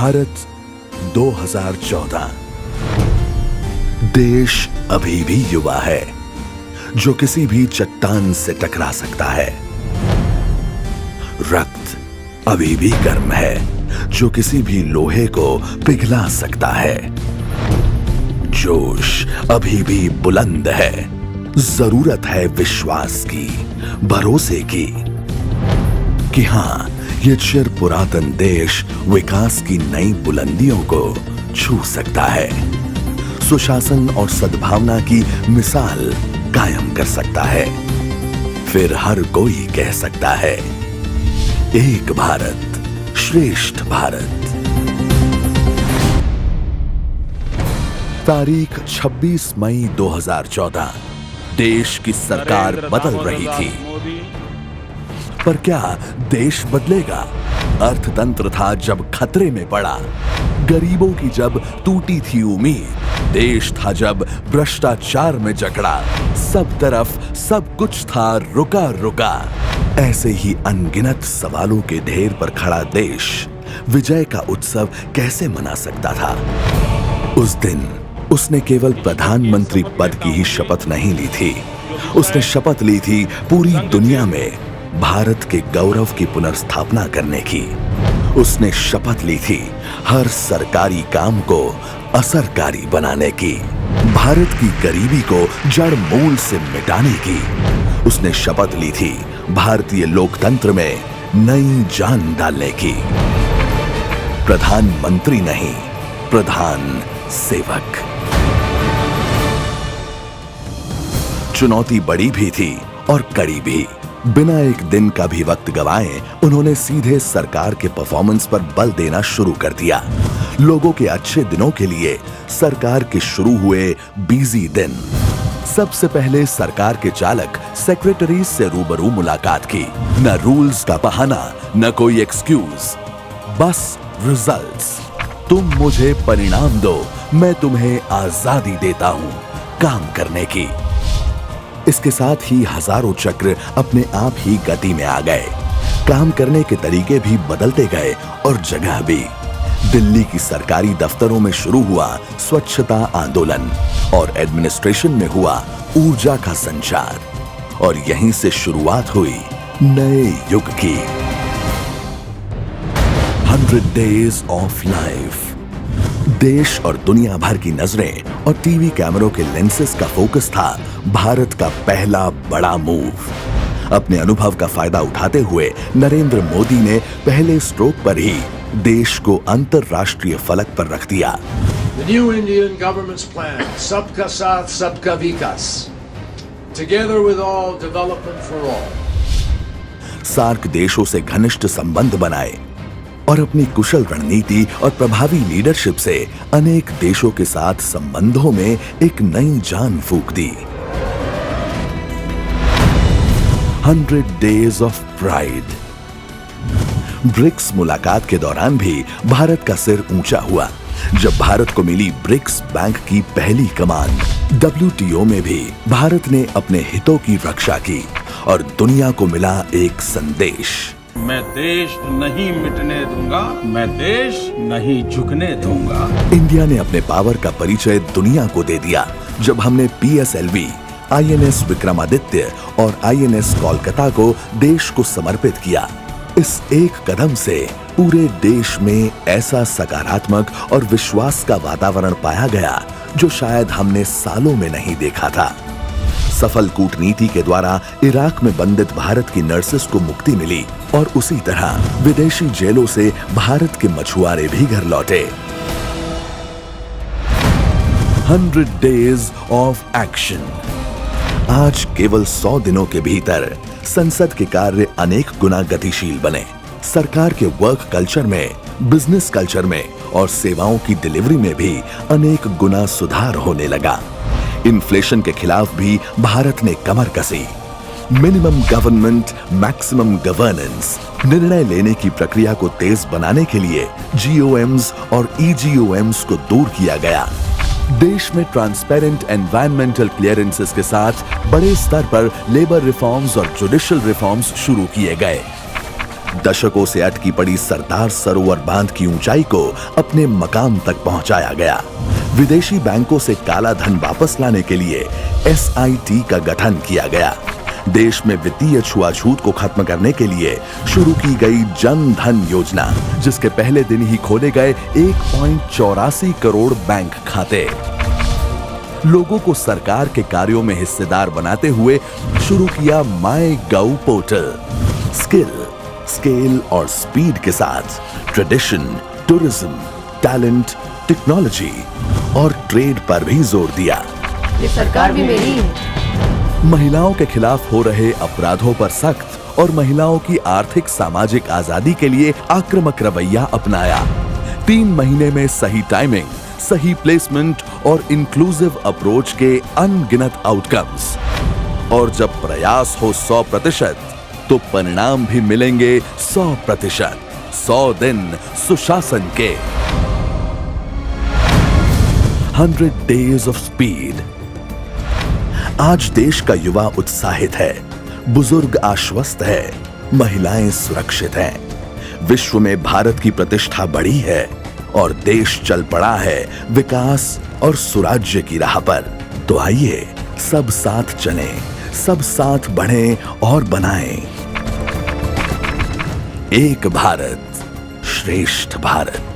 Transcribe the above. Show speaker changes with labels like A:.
A: भारत 2014। देश अभी भी युवा है, जो किसी भी चट्टान से टकरा सकता है। रक्त अभी भी गर्म है, जो किसी भी लोहे को पिघला सकता है। जोश अभी भी बुलंद है, जरूरत है विश्वास की, भरोसे की कि हां, ये चिर पुरातन देश विकास की नई बुलंदियों को छू सकता है, सुशासन और सद्भावना की मिसाल कायम कर सकता है। फिर हर कोई कह सकता है, एक भारत श्रेष्ठ भारत। तारीख 26 मई 2014। देश की सरकार बदल रही थी, पर क्या देश बदलेगा? अर्थतंत्र था जब खतरे में पड़ा, गरीबों की जब टूटी थी उम्मीद, देश था जब भ्रष्टाचार में जकड़ा, सब तरफ सब कुछ था रुका रुका। ऐसे ही अनगिनत सवालों के ढेर पर खड़ा देश विजय का उत्सव कैसे मना सकता था? उस दिन उसने केवल प्रधानमंत्री पद की ही शपथ नहीं ली थी, उसने शपथ ली थी पूरी दुनिया में भारत के गौरव की पुनर्स्थापना करने की। उसने शपथ ली थी हर सरकारी काम को असरकारी बनाने की, भारत की गरीबी को जड़ मूल से मिटाने की। उसने शपथ ली थी भारतीय लोकतंत्र में नई जान डालने की। प्रधानमंत्री नहीं, प्रधान सेवक। चुनौती बड़ी भी थी और कड़ी भी। बिना एक दिन का भी वक्त गवाए उन्होंने सीधे सरकार के परफॉर्मेंस पर बल देना शुरू कर दिया। लोगों के अच्छे दिनों के लिए सरकार के शुरू हुए बिजी दिन। सबसे पहले सरकार के चालक सेक्रेटरी से रूबरू मुलाकात की। न रूल्स का बहाना, न कोई एक्सक्यूज, बस रिजल्ट्स। तुम मुझे परिणाम दो, मैं तुम्हें आजादी देता हूं काम करने की। इसके साथ ही हजारों चक्र अपने आप ही गति में आ गए। काम करने के तरीके भी बदलते गए और जगह भी। दिल्ली की सरकारी दफ्तरों में शुरू हुआ स्वच्छता आंदोलन और एडमिनिस्ट्रेशन में हुआ ऊर्जा का संचार, और यहीं से शुरुआत हुई नए युग की। 100 डेज ऑफ लाइफ। देश और दुनिया भर की नजरें और टीवी कैमरों के लेंसेज का फोकस था भारत का पहला बड़ा मूव। अपने अनुभव का फायदा उठाते हुए नरेंद्र मोदी ने पहले स्ट्रोक पर ही देश को अंतरराष्ट्रीय फलक पर रख दिया।
B: The new Indian government's plan, सबका साथ सबका विकास, together with all, development for all।
A: SAARC देशों से घनिष्ठ संबंध बनाए और अपनी कुशल रणनीति और प्रभावी लीडरशिप से अनेक देशों के साथ संबंधों में एक नई जान फूंक दी। 100 डेज ऑफ प्राइड। ब्रिक्स मुलाकात के दौरान भी भारत का सिर ऊंचा हुआ जब भारत को मिली ब्रिक्स बैंक की पहली कमान। WTO में भी भारत ने अपने हितों की रक्षा की और दुनिया को मिला एक संदेश,
C: मैं देश नहीं मिटने दूंगा, मैं देश नहीं झुकने दूंगा।
A: इंडिया ने अपने पावर का परिचय दुनिया को दे दिया जब हमने PSLV, INS विक्रमादित्य और INS कोलकाता को देश को समर्पित किया। इस एक कदम से पूरे देश में ऐसा सकारात्मक और विश्वास का वातावरण पाया गया जो शायद हमने सालों में नहीं देखा था। सफल कूटनीति के द्वारा इराक में बंदित भारत की नर्सेस को मुक्ति मिली और उसी तरह विदेशी जेलों से भारत के मछुआरे भी घर लौटे। 100 डेज ऑफ एक्शन। आज केवल 100 दिनों के भीतर संसद के कार्य अनेक गुना गतिशील बने। सरकार के वर्क कल्चर में, बिजनेस कल्चर में और सेवाओं की डिलीवरी में भी अनेक गुना सुधार होने लगा। इन्फ्लेशन के खिलाफ भी भारत ने कमर कसी। Minimum government, maximum governance. निर्णय लेने की प्रक्रिया को तेज बनाने के लिए GOMs और EGOMs को दूर किया गया। देश में ट्रांसपेरेंट एनवायरमेंटल क्लियरेंसेस के साथ बड़े स्तर पर लेबर रिफॉर्म्स और जुडिशियल रिफॉर्म्स शुरू किए गए। दशकों से अटकी पड़ी सरदार सरोवर बांध की ऊंचाई को अपने मकाम तक पहुंचाया गया। विदेशी बैंकों से काला धन वापस लाने के लिए SIT का गठन किया गया। देश में वित्तीय छुआछूत को खत्म करने के लिए शुरू की गई जन धन योजना, जिसके पहले दिन ही खोले गए 1.84 करोड़ बैंक खाते। लोगों को सरकार के कार्यों में हिस्सेदार बनाते हुए शुरू किया माई गव पोर्टल। स्किल, स्केल और स्पीड के साथ ट्रेडिशन, टूरिज्म, टैलेंट, टेक्नोलॉजी और ट्रेड पर भी जोर दिया।
D: ये सरकार भी मेरी है।
A: महिलाओं के खिलाफ हो रहे अपराधों पर सख्त और महिलाओं की आर्थिक सामाजिक आजादी के लिए आक्रामक रवैया अपनाया। 3 महीने में सही टाइमिंग, सही प्लेसमेंट और इंक्लूसिव अप्रोच के अनगिनत आउटकम्स। और जब प्रयास हो 100%, तो परिणाम भी मिलेंगे 100%। 100 दिन सुशासन के। 100 days of speed। आज देश का युवा उत्साहित है, बुजुर्ग आश्वस्त है, महिलाएं सुरक्षित हैं। विश्व में भारत की प्रतिष्ठा बढ़ी है और देश चल पड़ा है विकास और सुराज्य की राह पर। तो आइए सब साथ चलें, सब साथ बढ़ें और बनाएं एक भारत श्रेष्ठ भारत।